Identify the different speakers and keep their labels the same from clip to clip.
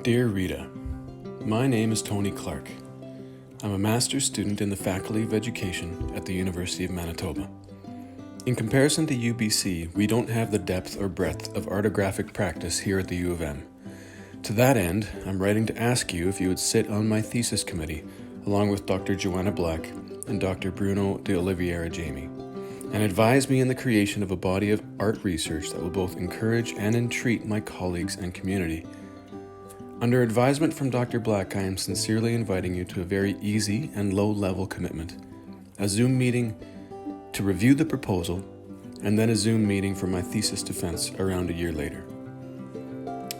Speaker 1: Dear Rita, my name is Tony Clark. I'm a master's student in the Faculty of Education at the University of Manitoba. In comparison to UBC, we don't have the depth or breadth of artographic practice here at the U of M. To that end, I'm writing to ask you if you would sit on my thesis committee along with Dr. Joanna Black and Dr. Bruno de Oliveira Jamie, and advise me in the creation of a body of art research that will both encourage and entreat my colleagues and community. Under advisement from Dr. Black, I am sincerely inviting you to a very easy and low-level commitment, a Zoom meeting to review the proposal, and then a Zoom meeting for my thesis defense around a year later.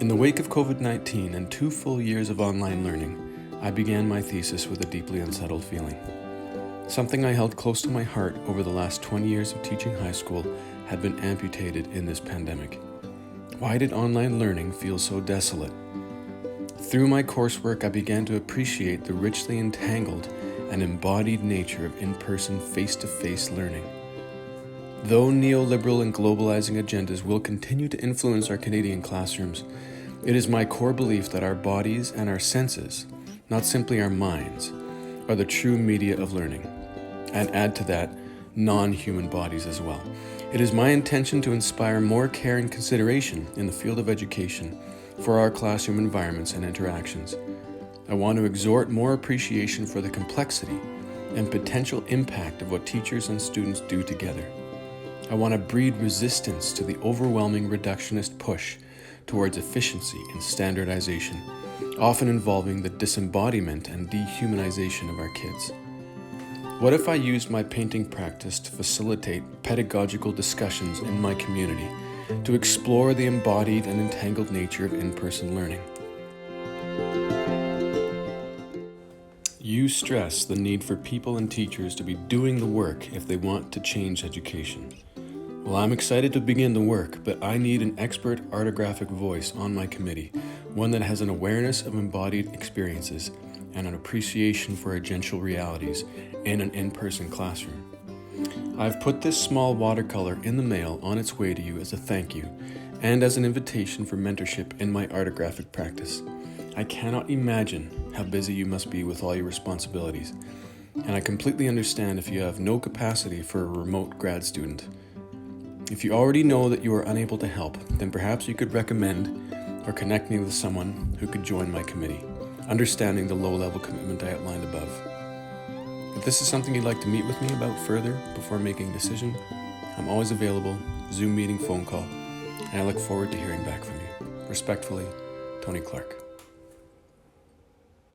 Speaker 1: In the wake of COVID-19 and 2 full years of online learning, I began my thesis with a deeply unsettled feeling. Something I held close to my heart over the last 20 years of teaching high school had been amputated in this pandemic. Why did online learning feel so desolate? Through my coursework, I began to appreciate the richly entangled and embodied nature of in-person, face-to-face learning. Though neoliberal and globalizing agendas will continue to influence our Canadian classrooms, it is my core belief that our bodies and our senses, not simply our minds, are the true media of learning. And add to that, non-human bodies as well. It is my intention to inspire more care and consideration in the field of education for our classroom environments and interactions. I want to exhort more appreciation for the complexity and potential impact of what teachers and students do together. I want to breed resistance to the overwhelming reductionist push towards efficiency and standardization, often involving the disembodiment and dehumanization of our kids. What if I used my painting practice to facilitate pedagogical discussions in my community to explore the embodied and entangled nature of in-person learning? You stress the need for people and teachers to be doing the work if they want to change education. Well, I'm excited to begin the work, but I need an expert artographic voice on my committee, one that has an awareness of embodied experiences and an appreciation for agential realities in an in-person classroom. I've put this small watercolor in the mail on its way to you as a thank you and as an invitation for mentorship in my artographic practice. I cannot imagine how busy you must be with all your responsibilities, and I completely understand if you have no capacity for a remote grad student. If you already know that you are unable to help, then perhaps you could recommend or connect me with someone who could join my committee, understanding the low-level commitment I outlined above. If this is something you'd like to meet with me about further before making a decision, I'm always available, Zoom meeting, phone call, and I look forward to hearing back from you. Respectfully, Tony Clark.